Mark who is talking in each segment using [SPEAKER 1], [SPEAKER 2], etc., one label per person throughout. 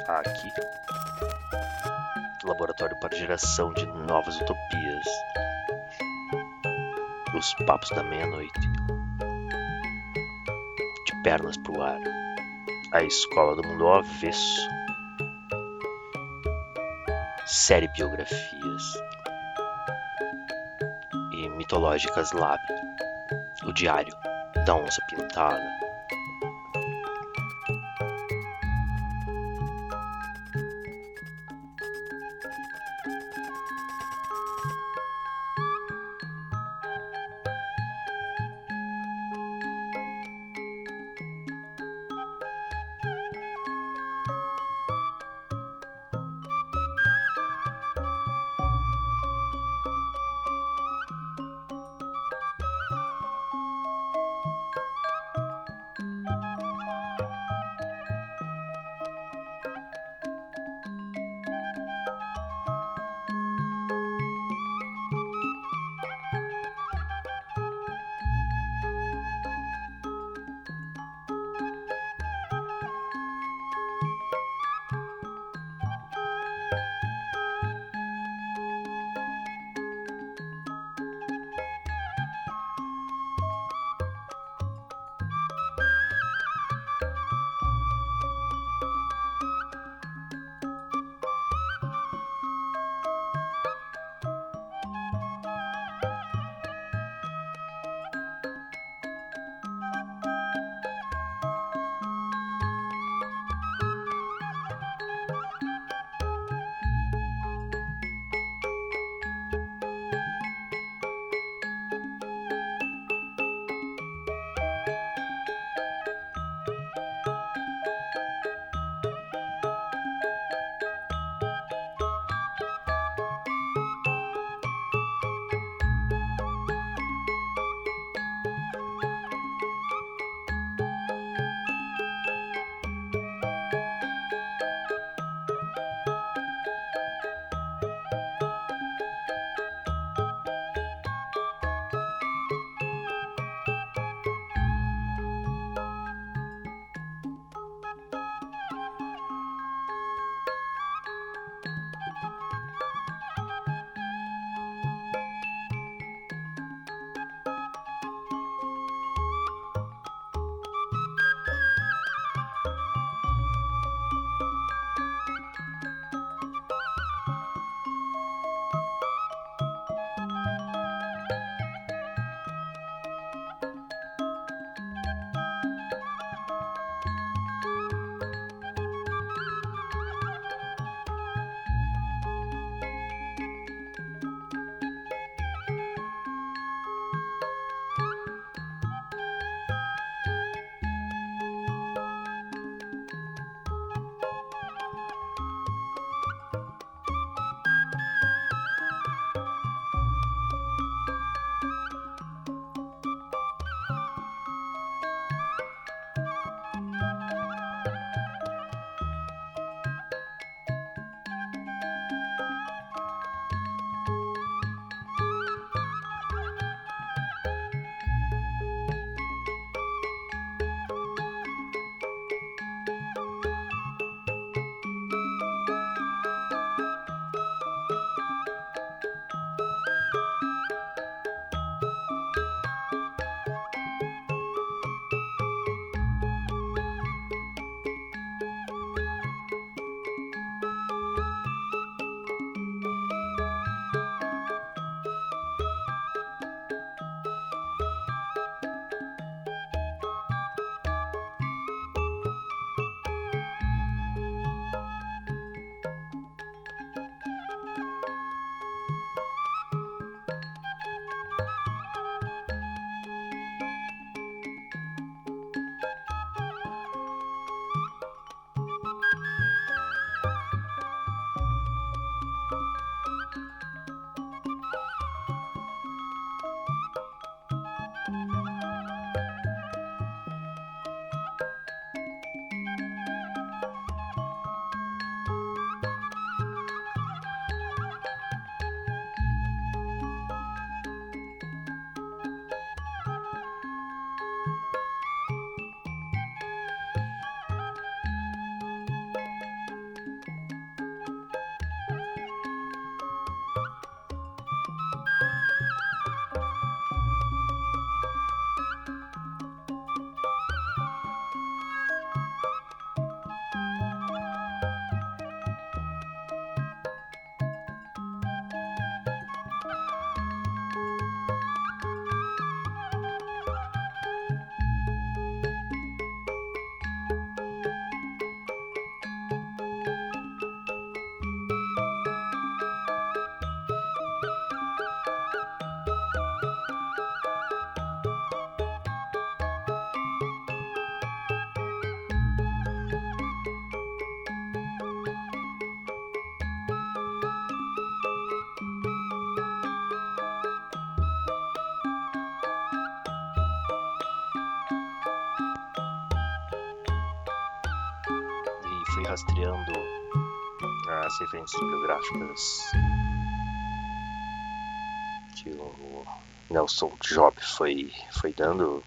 [SPEAKER 1] Aqui, laboratório para geração de novas utopias. Os papos da meia-noite. De pernas pro ar. A escola do mundo ao avesso. Série biografias. E mitológicas lab. O diário da onça pintada. fui rastreando as referências biográficas que o Nelson Job foi dando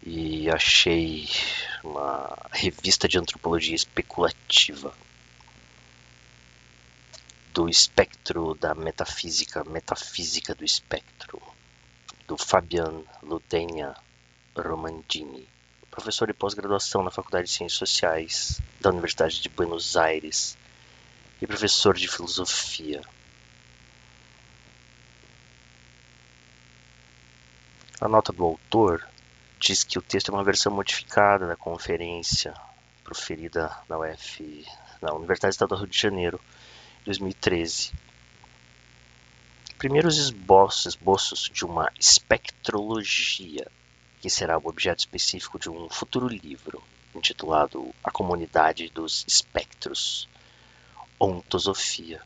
[SPEAKER 1] e achei uma revista de antropologia especulativa do espectro da metafísica do espectro, do Fabian Ludenia Romandini, professor de pós-graduação na Faculdade de Ciências Sociais da Universidade de Buenos Aires e professor de filosofia. A nota do autor diz que o texto é uma versão modificada da conferência proferida na Universidade Estadual do Rio de Janeiro, em 2013. Primeiros esboços de uma espectrologia, que será o objeto específico de um futuro livro, intitulado A Comunidade dos Espectros, Ontosofia.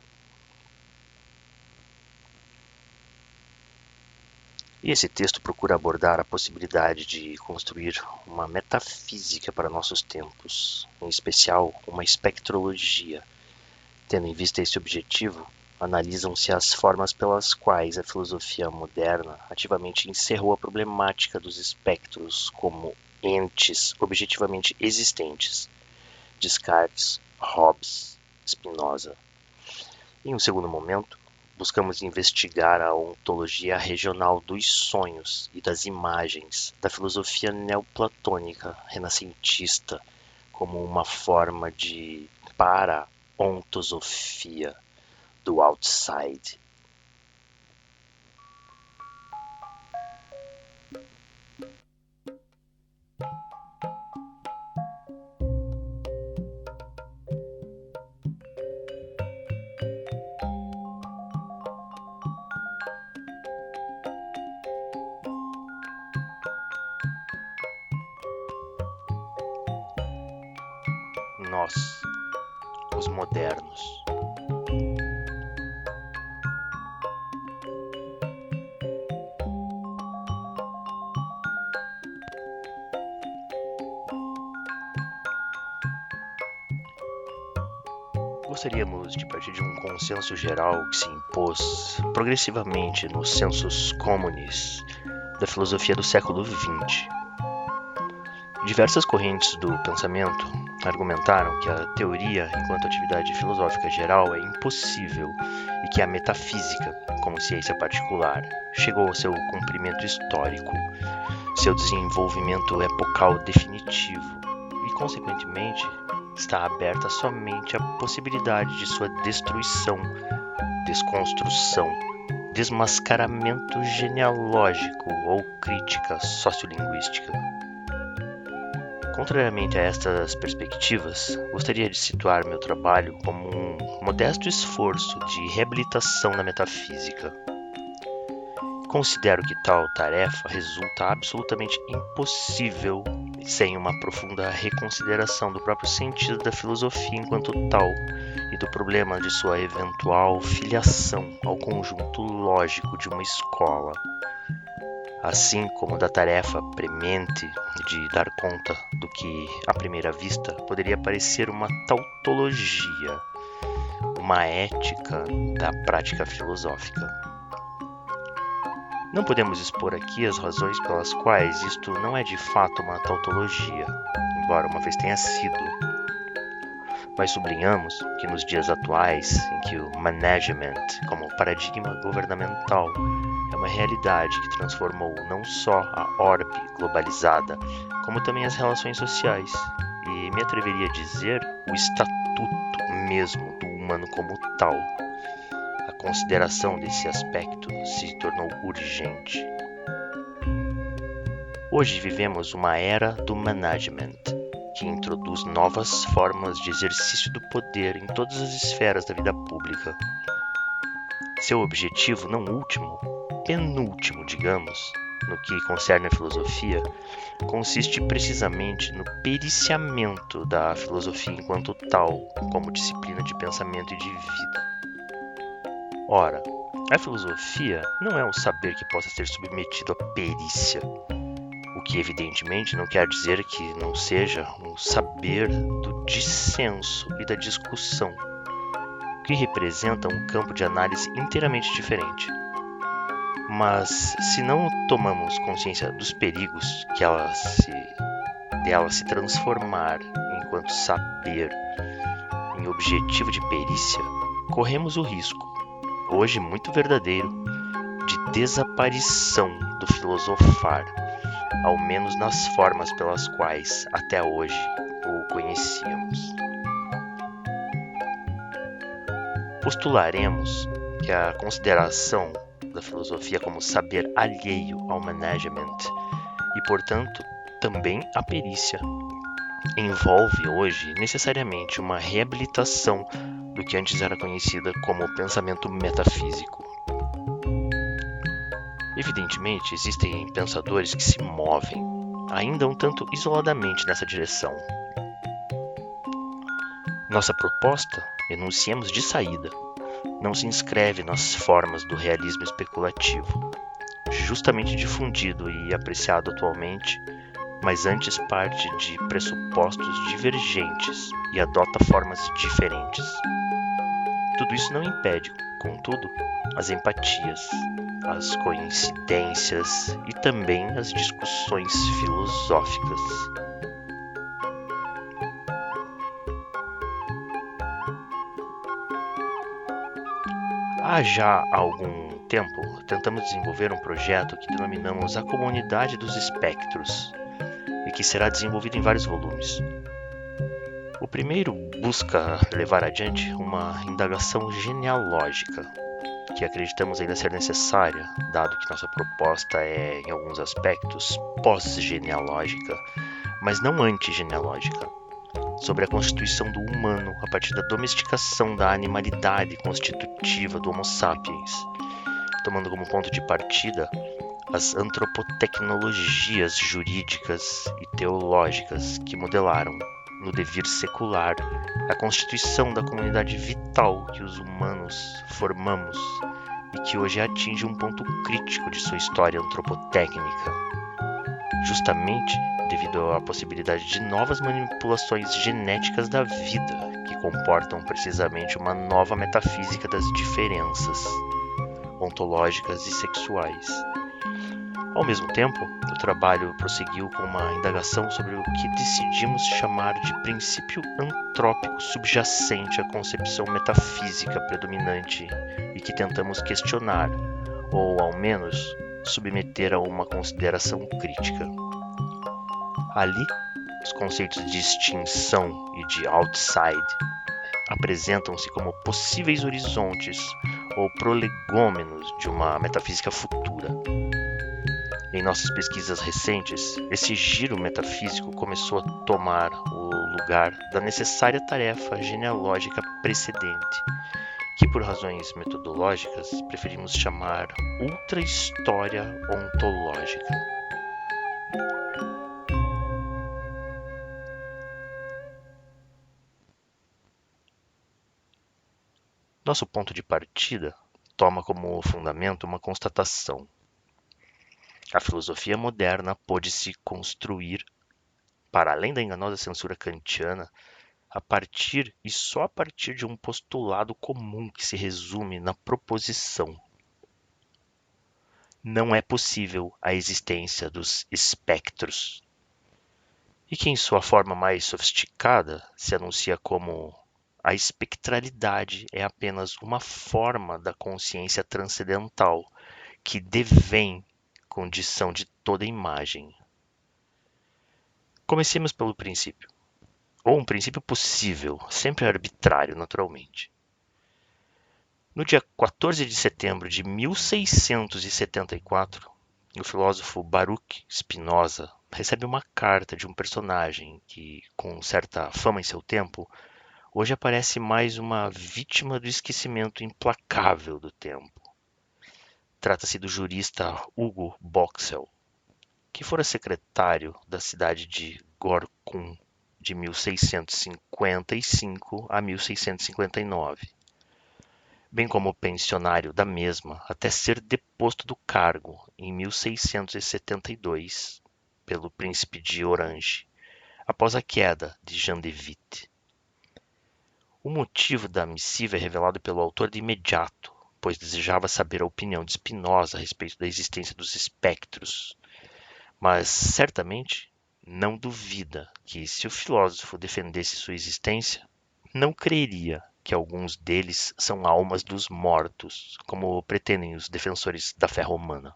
[SPEAKER 1] E esse texto procura abordar a possibilidade de construir uma metafísica para nossos tempos, em especial uma espectrologia. Tendo em vista esse objetivo, analisam-se as formas pelas quais a filosofia moderna ativamente encerrou a problemática dos espectros como entes objetivamente existentes. Descartes, Hobbes, Spinoza. Em um segundo momento, buscamos investigar a ontologia regional dos sonhos e das imagens da filosofia neoplatônica renascentista como uma forma de para-ontosofia do outside. Nós, os modernos. Gostaríamos de partir de um consenso geral que se impôs progressivamente nos sensus communis da filosofia do século XX. Diversas correntes do pensamento argumentaram que a teoria, enquanto atividade filosófica geral, é impossível e que a metafísica, como ciência particular, chegou ao seu cumprimento histórico, seu desenvolvimento epocal definitivo e, consequentemente, está aberta somente à possibilidade de sua destruição, desconstrução, desmascaramento genealógico ou crítica sociolinguística. Contrariamente a estas perspectivas, gostaria de situar meu trabalho como um modesto esforço de reabilitação da metafísica. Considero que tal tarefa resulta absolutamente impossível sem uma profunda reconsideração do próprio sentido da filosofia enquanto tal e do problema de sua eventual filiação ao conjunto lógico de uma escola, assim como da tarefa premente de dar conta do que, à primeira vista, poderia parecer uma tautologia, uma ética da prática filosófica. Não podemos expor aqui as razões pelas quais isto não é de fato uma tautologia, embora uma vez tenha sido. Mas sublinhamos que nos dias atuais, em que o management, como paradigma governamental, é uma realidade que transformou não só a orbe globalizada, como também as relações sociais, e me atreveria a dizer o estatuto mesmo do humano como tal. A consideração desse aspecto se tornou urgente. Hoje vivemos uma era do management, que introduz novas formas de exercício do poder em todas as esferas da vida pública. Seu objetivo não último, penúltimo, digamos, no que concerne a filosofia, consiste precisamente no periciamento da filosofia enquanto tal, como disciplina de pensamento e de vida. Ora, a filosofia não é um saber que possa ser submetido à perícia, o que evidentemente não quer dizer que não seja um saber do do dissenso e da discussão, o que representa um campo de análise inteiramente diferente. Mas se não tomamos consciência dos perigos que dela se transformar enquanto saber em objetivo de perícia, corremos o risco, hoje muito verdadeiro, de desaparição do filosofar, ao menos nas formas pelas quais até hoje o conhecíamos. Postularemos que a consideração da filosofia como saber alheio ao management e, portanto, também a perícia envolve hoje necessariamente uma reabilitação do que antes era conhecida como pensamento metafísico. Evidentemente, existem pensadores que se movem, ainda um tanto isoladamente nessa direção. Nossa proposta, enunciemos de saída, não se inscreve nas formas do realismo especulativo, justamente difundido e apreciado atualmente, mas antes parte de pressupostos divergentes e adota formas diferentes. Tudo isso não impede, contudo, as empatias, as coincidências e também as discussões filosóficas. Há já algum tempo, tentamos desenvolver um projeto que denominamos a Comunidade dos Espectros e que será desenvolvido em vários volumes. O primeiro busca levar adiante uma indagação genealógica, que acreditamos ainda ser necessária, dado que nossa proposta é, em alguns aspectos, pós-genealógica, mas não anti-genealógica, sobre a constituição do humano a partir da domesticação da animalidade constitutiva do Homo sapiens, tomando como ponto de partida as antropotecnologias jurídicas e teológicas que modelaram, no devir secular, a constituição da comunidade vital que os humanos formamos e que hoje atinge um ponto crítico de sua história antropotécnica, justamente devido à possibilidade de novas manipulações genéticas da vida, que comportam precisamente uma nova metafísica das diferenças ontológicas e sexuais. Ao mesmo tempo, o trabalho prosseguiu com uma indagação sobre o que decidimos chamar de princípio antrópico subjacente à concepção metafísica predominante e que tentamos questionar, ou ao menos submeter a uma consideração crítica. Ali, os conceitos de extinção e de outside apresentam-se como possíveis horizontes ou prolegômenos de uma metafísica futura. Em nossas pesquisas recentes, esse giro metafísico começou a tomar o lugar da necessária tarefa genealógica precedente, que por razões metodológicas preferimos chamar ultra-história ontológica. Nosso ponto de partida toma como fundamento uma constatação. A filosofia moderna pôde se construir, para além da enganosa censura kantiana, a partir e só a partir de um postulado comum que se resume na proposição: não é possível a existência dos espectros, e que em sua forma mais sofisticada se anuncia como a espectralidade é apenas uma forma da consciência transcendental que devém condição de toda imagem. Comecemos pelo princípio, ou um princípio possível, sempre arbitrário, naturalmente. No dia 14 de setembro de 1674, o filósofo Baruch Spinoza recebe uma carta de um personagem que, com certa fama em seu tempo, hoje aparece mais uma vítima do esquecimento implacável do tempo. Trata-se do jurista Hugo Boxell, que fora secretário da cidade de Gorkum de 1655 a 1659, bem como pensionário da mesma até ser deposto do cargo em 1672 pelo príncipe de Orange, após a queda de Jean de Witt. O motivo da missiva é revelado pelo autor de imediato, pois desejava saber a opinião de Spinoza a respeito da existência dos espectros, mas certamente não duvida que, se o filósofo defendesse sua existência, não creria que alguns deles são almas dos mortos, como pretendem os defensores da fé romana.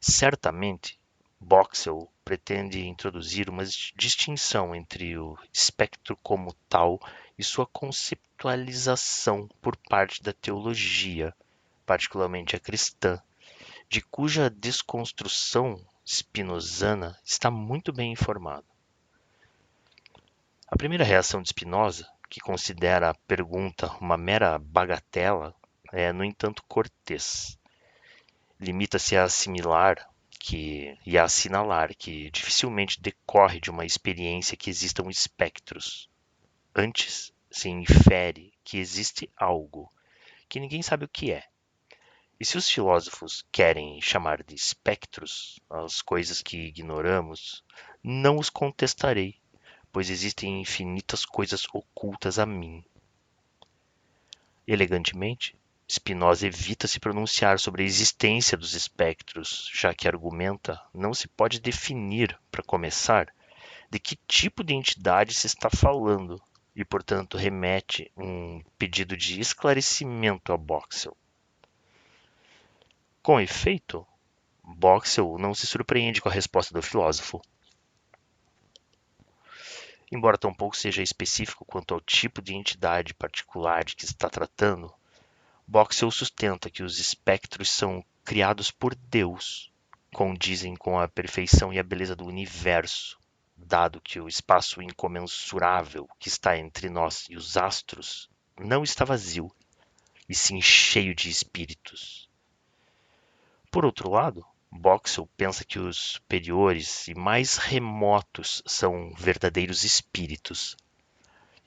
[SPEAKER 1] Certamente, Boxell pretende introduzir uma distinção entre o espectro como tal e sua conceptualização por parte da teologia, particularmente a cristã, de cuja desconstrução spinozana está muito bem informado. A primeira reação de Spinoza, que considera a pergunta uma mera bagatela, é, no entanto, cortês. Limita-se a assimilar e a assinalar que dificilmente decorre de uma experiência que existam espectros. Antes, se infere que existe algo, que ninguém sabe o que é. E se os filósofos querem chamar de espectros as coisas que ignoramos, não os contestarei, pois existem infinitas coisas ocultas a mim. Elegantemente, Spinoza evita se pronunciar sobre a existência dos espectros, já que argumenta não se pode definir, para começar, de que tipo de entidade se está falando, e, portanto, remete um pedido de esclarecimento a Boxell. Com efeito, Boxell não se surpreende com a resposta do filósofo. Embora tampouco seja específico quanto ao tipo de entidade particular de que se está tratando, Boxell sustenta que os espectros são criados por Deus, condizem com a perfeição e a beleza do universo, dado que o espaço incomensurável que está entre nós e os astros não está vazio, e sim cheio de espíritos. Por outro lado, Boxell pensa que os superiores e mais remotos são verdadeiros espíritos,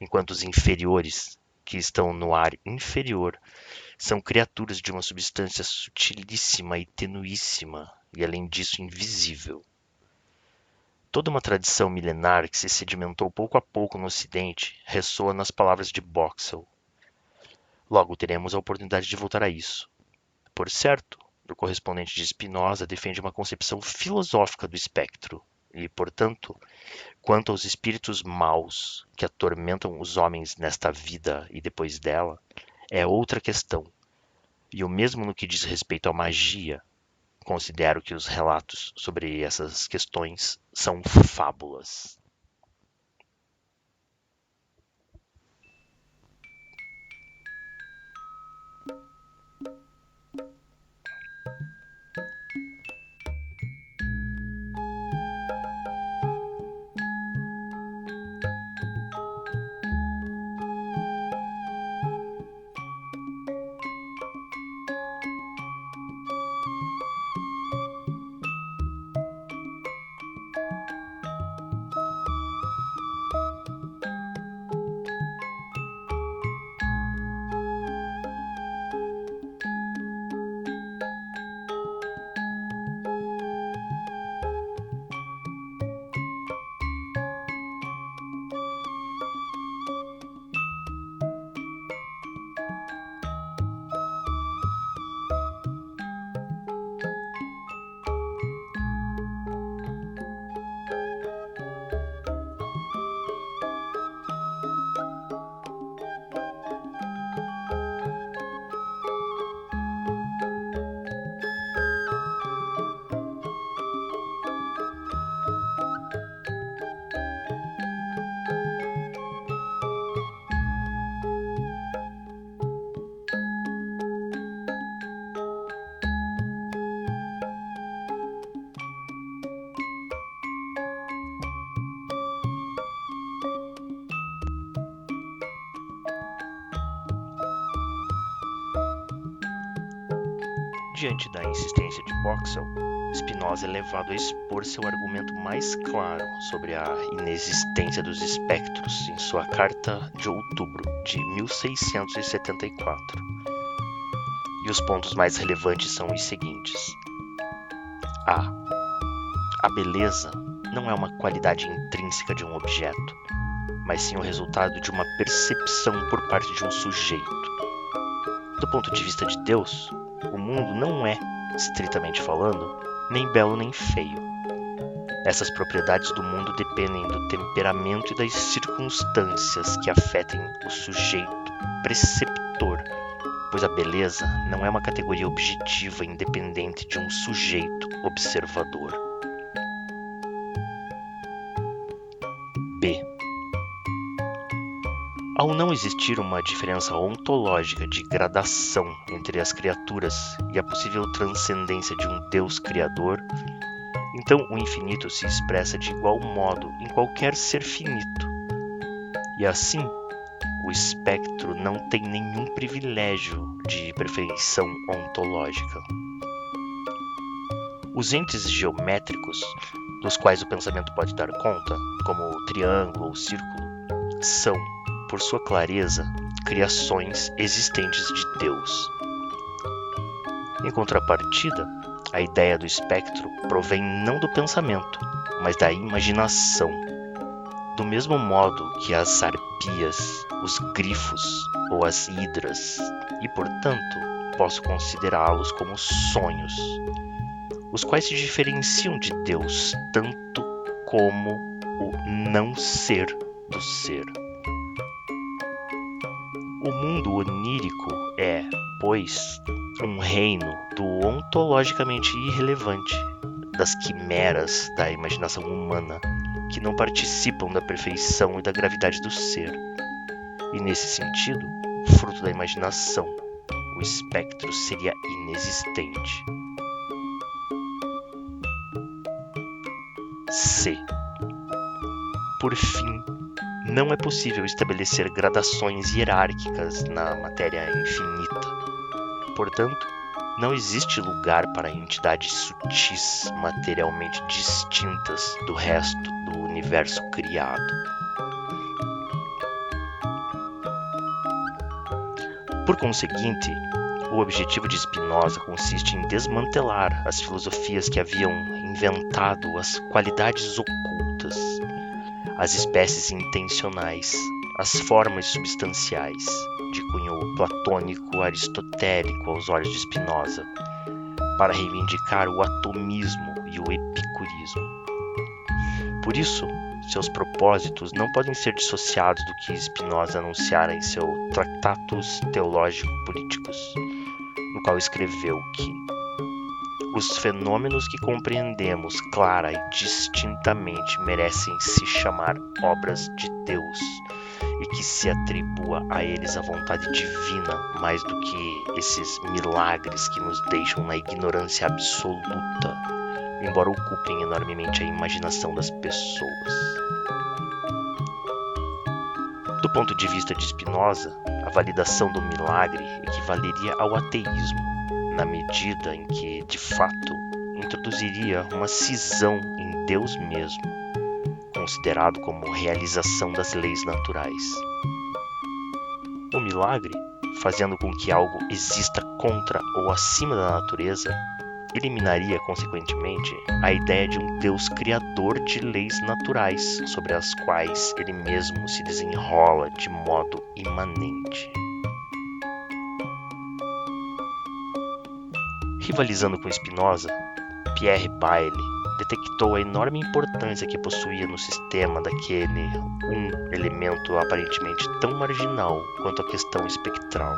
[SPEAKER 1] enquanto os inferiores, que estão no ar inferior, são criaturas de uma substância sutilíssima e tenuíssima, e além disso invisível. Toda uma tradição milenar que se sedimentou pouco a pouco no Ocidente ressoa nas palavras de Boxell. Logo teremos a oportunidade de voltar a isso. Por certo, o correspondente de Spinoza defende uma concepção filosófica do espectro, e, portanto, quanto aos espíritos maus que atormentam os homens nesta vida e depois dela, é outra questão. E o mesmo no que diz respeito à magia, considero que os relatos sobre essas questões são fábulas. Diante da insistência de Boxell, Spinoza é levado a expor seu argumento mais claro sobre a inexistência dos espectros em sua carta de outubro de 1674. E os pontos mais relevantes são os seguintes. A beleza não é uma qualidade intrínseca de um objeto, mas sim o resultado de uma percepção por parte de um sujeito. Do ponto de vista de Deus, o mundo não é, estritamente falando, nem belo nem feio. Essas propriedades do mundo dependem do temperamento e das circunstâncias que afetem o sujeito preceptor, pois a beleza não é uma categoria objetiva independente de um sujeito observador. B. Ao não existir uma diferença ontológica de gradação entre as criaturas e a possível transcendência de um Deus criador, então o infinito se expressa de igual modo em qualquer ser finito. E assim, o espectro não tem nenhum privilégio de perfeição ontológica. Os entes geométricos, dos quais o pensamento pode dar conta, como o triângulo ou o círculo, são, por sua clareza, criações existentes de Deus. Em contrapartida, a ideia do espectro provém não do pensamento, mas da imaginação. Do mesmo modo que as arpias, os grifos ou as hidras, e portanto posso considerá-los como sonhos, os quais se diferenciam de Deus tanto como o não ser do ser. O mundo onírico é, pois, um reino do ontologicamente irrelevante, das quimeras da imaginação humana, que não participam da perfeição e da gravidade do ser. E nesse sentido, fruto da imaginação, o espectro seria inexistente. C. Por fim, não é possível estabelecer gradações hierárquicas na matéria infinita. Portanto, não existe lugar para entidades sutis materialmente distintas do resto do universo criado. Por conseguinte, o objetivo de Spinoza consiste em desmantelar as filosofias que haviam inventado as qualidades ocultas, as espécies intencionais, as formas substanciais, de cunho platônico aristotélico aos olhos de Spinoza, para reivindicar o atomismo e o epicurismo. Por isso, seus propósitos não podem ser dissociados do que Spinoza anunciara em seu Tratatus Theologico-Políticos, no qual escreveu que os fenômenos que compreendemos clara e distintamente merecem se chamar obras de Deus, e que se atribua a eles a vontade divina mais do que esses milagres que nos deixam na ignorância absoluta, embora ocupem enormemente a imaginação das pessoas. Do ponto de vista de Spinoza, a validação do milagre equivaleria ao ateísmo, na medida em que, de fato, introduziria uma cisão em Deus mesmo, considerado como realização das leis naturais. O milagre, fazendo com que algo exista contra ou acima da natureza, eliminaria, consequentemente, a ideia de um Deus criador de leis naturais, sobre as quais ele mesmo se desenrola de modo imanente. Rivalizando com Spinoza, Pierre Bayle detectou a enorme importância que possuía no sistema daquele um elemento aparentemente tão marginal quanto a questão espectral.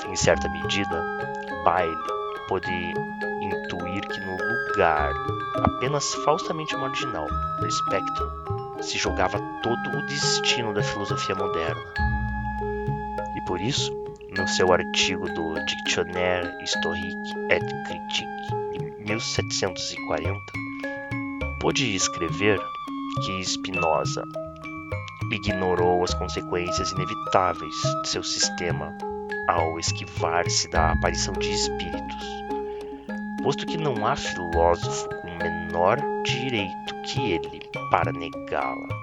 [SPEAKER 1] Em certa medida, Bayle pôde intuir que no lugar apenas falsamente marginal do espectro se jogava todo o destino da filosofia moderna. E por isso, no seu artigo do Dictionnaire historique et critique, em 1740, pôde escrever que Spinoza ignorou as consequências inevitáveis de seu sistema ao esquivar-se da aparição de espíritos, posto que não há filósofo com menor direito que ele para negá-la.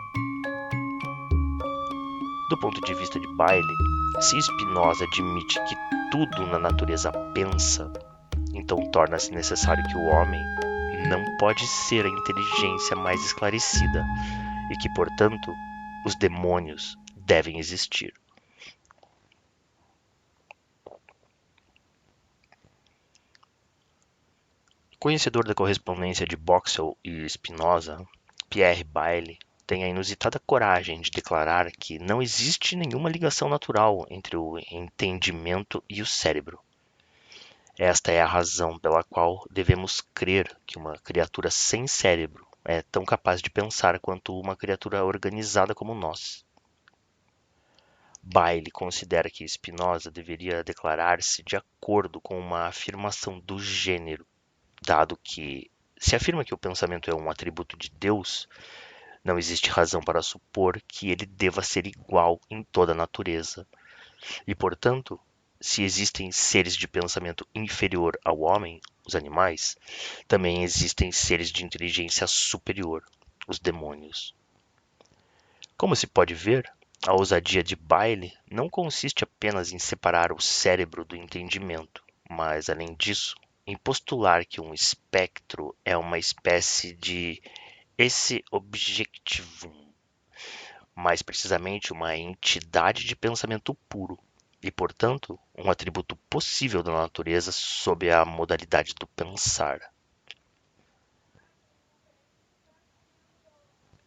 [SPEAKER 1] Do ponto de vista de Bayle, se Spinoza admite que tudo na natureza pensa, então torna-se necessário que o homem não pode ser a inteligência mais esclarecida, e que, portanto, os demônios devem existir. Conhecedor da correspondência de Boxall e Spinoza, Pierre Bayle tem a inusitada coragem de declarar que não existe nenhuma ligação natural entre o entendimento e o cérebro. Esta é a razão pela qual devemos crer que uma criatura sem cérebro é tão capaz de pensar quanto uma criatura organizada como nós. Bayle considera que Spinoza deveria declarar-se de acordo com uma afirmação do gênero, dado que, se afirma que o pensamento é um atributo de Deus, não existe razão para supor que ele deva ser igual em toda a natureza. E, portanto, se existem seres de pensamento inferior ao homem, os animais, também existem seres de inteligência superior, os demônios. Como se pode ver, a ousadia de Bayle não consiste apenas em separar o cérebro do entendimento, mas, além disso, em postular que um espectro é uma espécie de esse objectivum, mais precisamente uma entidade de pensamento puro e, portanto, um atributo possível da natureza sob a modalidade do pensar.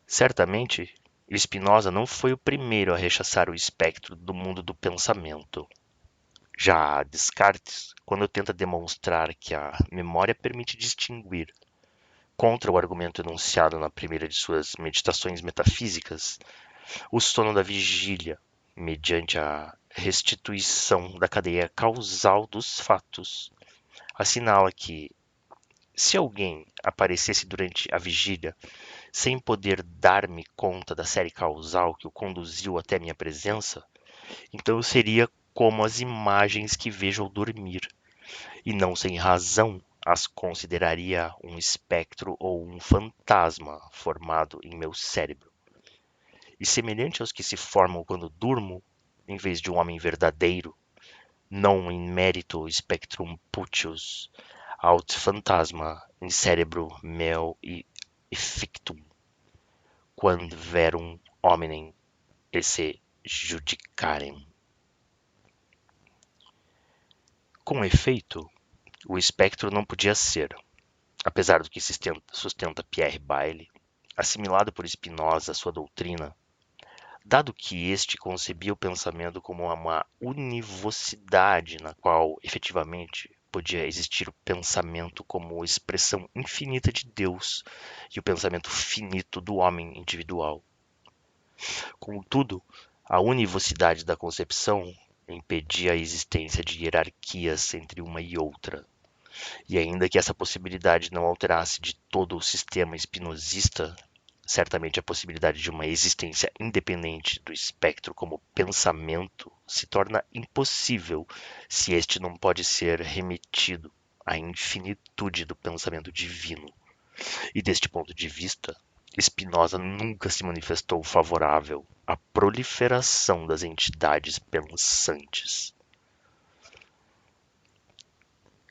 [SPEAKER 1] Certamente, Spinoza não foi o primeiro a rechaçar o espectro do mundo do pensamento. Já Descartes, quando tenta demonstrar que a memória permite distinguir, contra o argumento enunciado na primeira de suas meditações metafísicas, o sono da vigília, mediante a restituição da cadeia causal dos fatos, assinala que, se alguém aparecesse durante a vigília sem poder dar-me conta da série causal que o conduziu até minha presença, então eu seria como as imagens que vejo ao dormir, e não sem razão as consideraria um espectro ou um fantasma formado em meu cérebro. E semelhante aos que se formam quando durmo, em vez de um homem verdadeiro, non in merito spectrum putius, aut fantasma in cerebro meo fictum, quando verum hominem esse judicarem. Com efeito, o espectro não podia ser, apesar do que sustenta Pierre Bayle, assimilado por Spinoza à sua doutrina, dado que este concebia o pensamento como uma univocidade na qual, efetivamente, podia existir o pensamento como expressão infinita de Deus e o pensamento finito do homem individual. Contudo, a univocidade da concepção impedia a existência de hierarquias entre uma e outra. E ainda que essa possibilidade não alterasse de todo o sistema espinosista, certamente a possibilidade de uma existência independente do espectro como pensamento se torna impossível se este não pode ser remetido à infinitude do pensamento divino. E deste ponto de vista, Spinoza nunca se manifestou favorável à proliferação das entidades pensantes.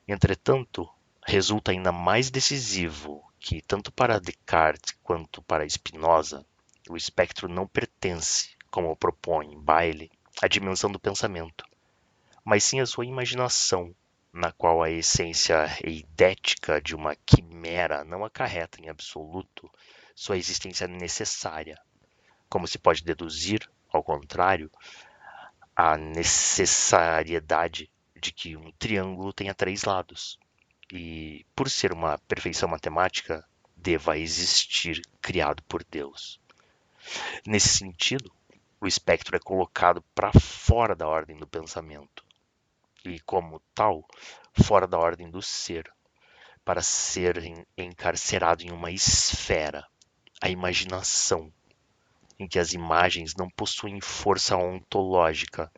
[SPEAKER 1] Entretanto, resulta ainda mais decisivo que, tanto para Descartes quanto para Spinoza, o espectro não pertence, como propõe Bayle, à dimensão do pensamento, mas sim à sua imaginação, na qual a essência eidética de uma quimera não acarreta em absoluto sua existência necessária, como se pode deduzir, ao contrário, a necessariedade de que um triângulo tenha 3 lados e, por ser uma perfeição matemática, deva existir criado por Deus. Nesse sentido, o espectro é colocado para fora da ordem do pensamento e, como tal, fora da ordem do ser, para ser encarcerado em uma esfera, a imaginação, em que as imagens não possuem força ontológica,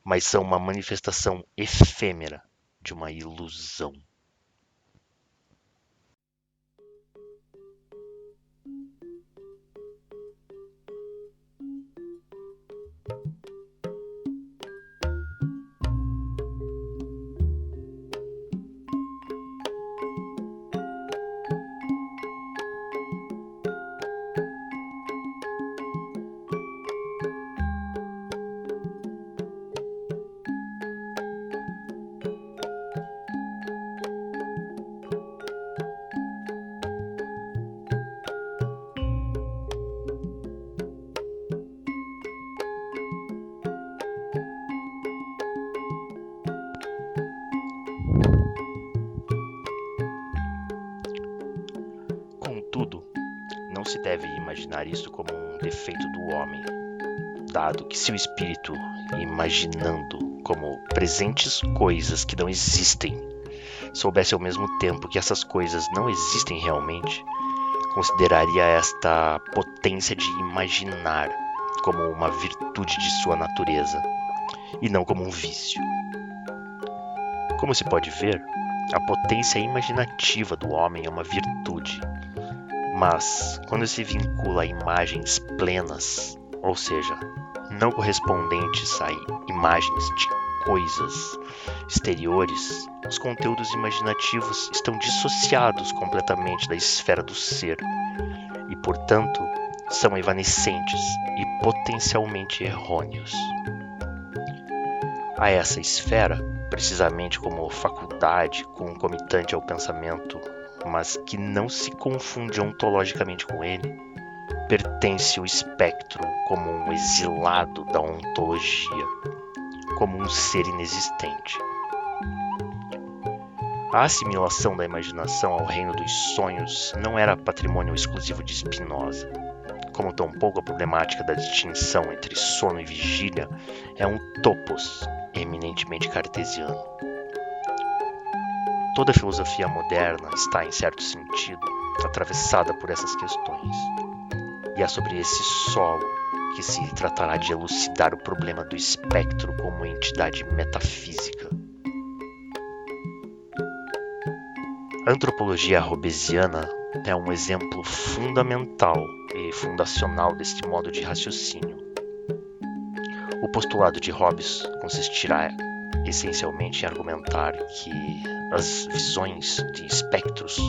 [SPEAKER 1] mas são uma manifestação efêmera de uma ilusão. se deve imaginar isso como um defeito do homem, dado que se o espírito, imaginando como presentes coisas que não existem, soubesse ao mesmo tempo que essas coisas não existem realmente, consideraria esta potência de imaginar como uma virtude de sua natureza, e não como um vício. Como se pode ver, a potência imaginativa do homem é uma virtude, mas quando se vincula a imagens plenas, ou seja, não correspondentes a imagens de coisas exteriores, os conteúdos imaginativos estão dissociados completamente da esfera do ser e, portanto, são evanescentes e potencialmente errôneos. A essa esfera, precisamente como faculdade concomitante ao pensamento, mas que não se confunde ontologicamente com ele, pertence o espectro como um exilado da ontologia, como um ser inexistente. A assimilação da imaginação ao reino dos sonhos não era patrimônio exclusivo de Spinoza, como tampouco a problemática da distinção entre sono e vigília é um topos eminentemente cartesiano. Toda a filosofia moderna está, em certo sentido, atravessada por essas questões, e é sobre esse solo que se tratará de elucidar o problema do espectro como entidade metafísica. A antropologia hobbesiana é um exemplo fundamental e fundacional deste modo de raciocínio. O postulado de Hobbes consistirá essencialmente em argumentar que as visões de espectros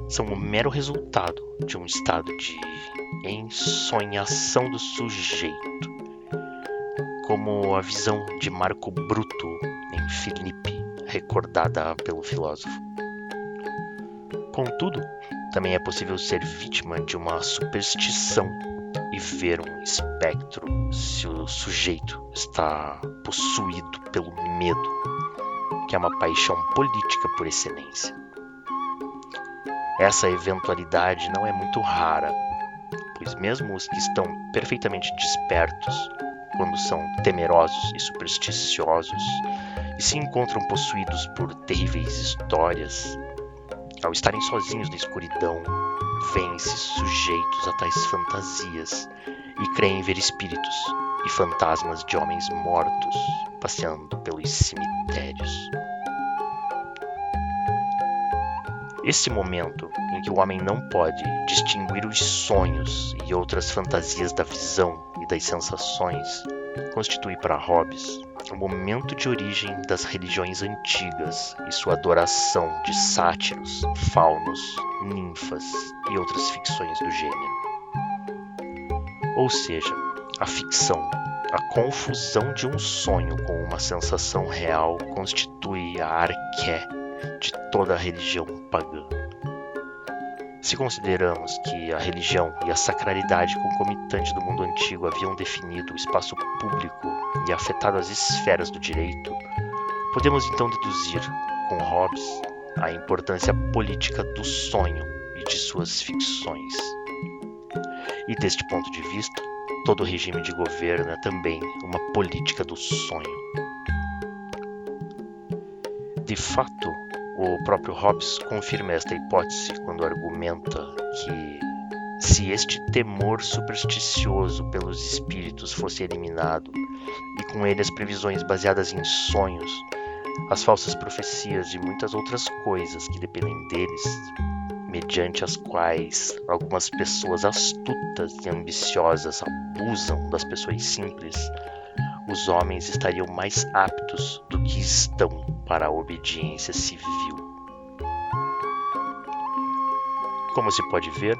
[SPEAKER 1] são o mero resultado de um estado de ensonhação do sujeito, como a visão de Marco Bruto em Filipe, recordada pelo filósofo. Contudo, também é possível ser vítima de uma superstição e ver um espectro se o sujeito está possuído pelo medo, que é uma paixão política por excelência. Essa eventualidade não é muito rara, pois mesmo os que estão perfeitamente despertos, quando são temerosos e supersticiosos e se encontram possuídos por terríveis histórias, ao estarem sozinhos na escuridão, veem-se sujeitos a tais fantasias e creem ver espíritos e fantasmas de homens mortos passeando pelos cemitérios. Esse momento em que o homem não pode distinguir os sonhos e outras fantasias da visão e das sensações constitui para Hobbes o momento de origem das religiões antigas e sua adoração de sátiros, faunos, ninfas e outras ficções do gênero. Ou seja, a ficção, a confusão de um sonho com uma sensação real constitui a arqué de toda a religião pagã. Se consideramos que a religião e a sacralidade concomitante do mundo antigo haviam definido o espaço público e afetado as esferas do direito, podemos então deduzir, com Hobbes, a importância política do sonho e de suas ficções. E deste ponto de vista, todo regime de governo é também uma política do sonho. De fato, o próprio Hobbes confirma esta hipótese quando argumenta que, se este temor supersticioso pelos espíritos fosse eliminado, e com ele as previsões baseadas em sonhos, as falsas profecias e muitas outras coisas que dependem deles, mediante as quais algumas pessoas astutas e ambiciosas abusam das pessoas simples, os homens estariam mais aptos do que estão para a obediência civil. Como se pode ver,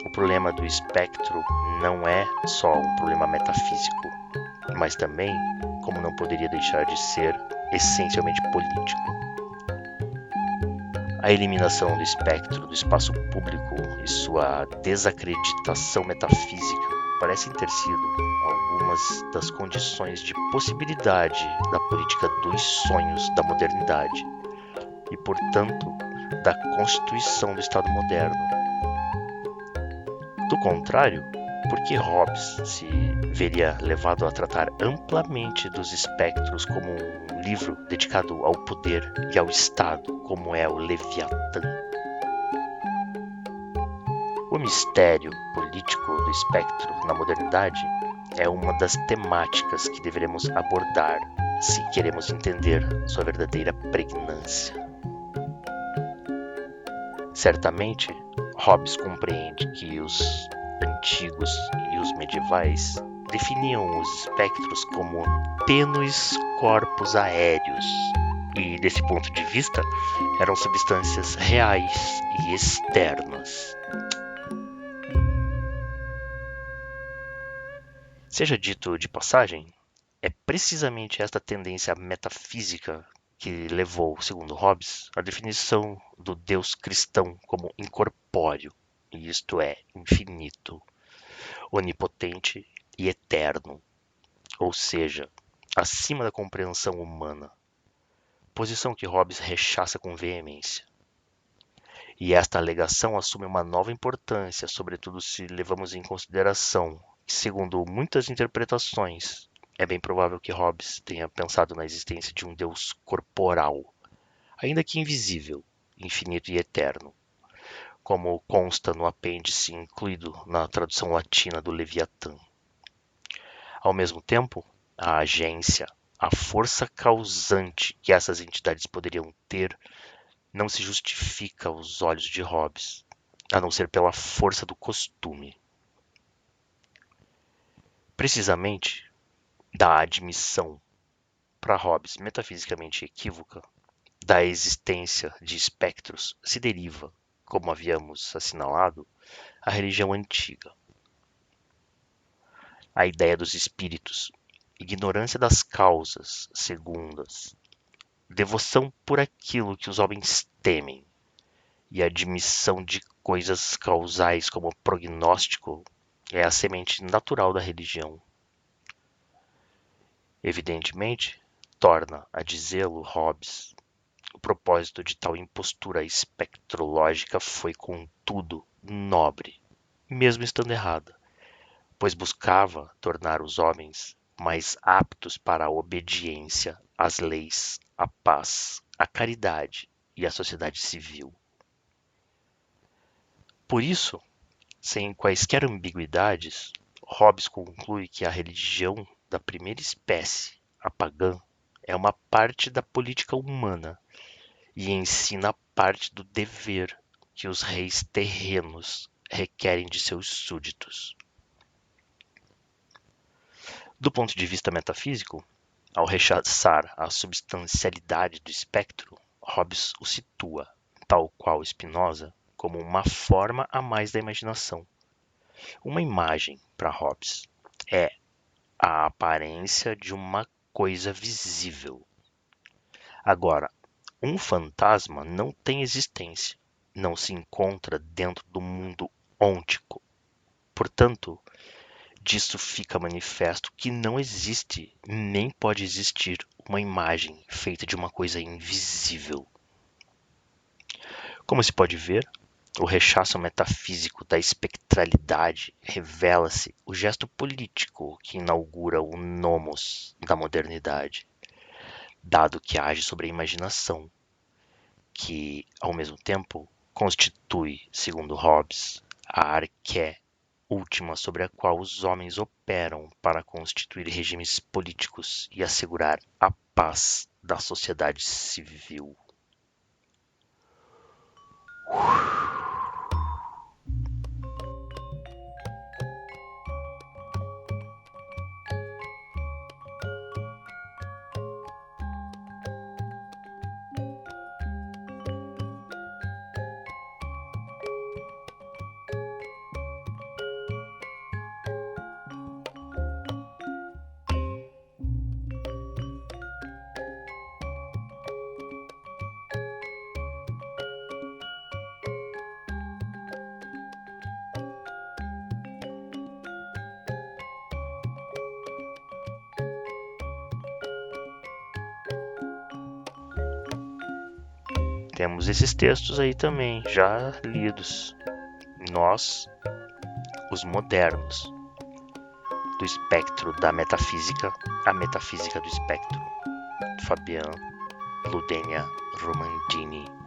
[SPEAKER 1] o problema do espectro não é só um problema metafísico, mas também, como não poderia deixar de ser, essencialmente político. A eliminação do espectro do espaço público e sua desacreditação metafísica parecem ter sido algumas das condições de possibilidade da política dos sonhos da modernidade e, portanto, da constituição do Estado moderno. Do contrário, por que Hobbes se veria levado a tratar amplamente dos espectros como um livro dedicado ao poder e ao Estado, como é o Leviatã? O mistério político do espectro na modernidade é uma das temáticas que deveremos abordar se queremos entender sua verdadeira pregnância. Certamente, Hobbes compreende que os antigos e os medievais definiam os espectros como tênues corpos aéreos e, desse ponto de vista, eram substâncias reais e externas. Seja dito de passagem, é precisamente esta tendência metafísica que levou, segundo Hobbes, à definição do Deus cristão como incorpóreo, isto é, infinito, onipotente e eterno, ou seja, acima da compreensão humana, posição que Hobbes rechaça com veemência. E esta alegação assume uma nova importância, sobretudo se levamos em consideração que, segundo muitas interpretações, é bem provável que Hobbes tenha pensado na existência de um Deus corporal, ainda que invisível, infinito e eterno, como consta no apêndice incluído na tradução latina do Leviatã. Ao mesmo tempo, a agência, a força causante que essas entidades poderiam ter, não se justifica aos olhos de Hobbes, a não ser pela força do costume. Precisamente, da admissão, para Hobbes metafisicamente equívoca, da existência de espectros se deriva, como havíamos assinalado, a religião antiga. A ideia dos espíritos, ignorância das causas segundas, devoção por aquilo que os homens temem e admissão de coisas causais como prognóstico é a semente natural da religião. Evidentemente, torna a dizê-lo Hobbes. O propósito de tal impostura espectrológica foi, contudo, nobre, mesmo estando errada, pois buscava tornar os homens mais aptos para a obediência às leis, à paz, à caridade e à sociedade civil. Por isso, sem quaisquer ambiguidades, Hobbes conclui que a religião da primeira espécie, a pagã, é uma parte da política humana e ensina a parte do dever que os reis terrenos requerem de seus súditos. Do ponto de vista metafísico, ao rechaçar a substancialidade do espectro, Hobbes o situa, tal qual Spinoza, como uma forma a mais da imaginação. Uma imagem, para Hobbes, é a aparência de uma coisa visível. Agora, um fantasma não tem existência, não se encontra dentro do mundo ôntico. Portanto, disso fica manifesto que não existe, nem pode existir, uma imagem feita de uma coisa invisível. Como se pode ver, o rechaço metafísico da espectralidade revela-se o gesto político que inaugura o nomos da modernidade, dado que age sobre a imaginação, que, ao mesmo tempo, constitui, segundo Hobbes, a arqué última sobre a qual os homens operam para constituir regimes políticos e assegurar a paz da sociedade civil. Temos esses textos aí também, já lidos. Nós os modernos do espectro da metafísica, a metafísica do espectro. Fabian Ludenia Romandini.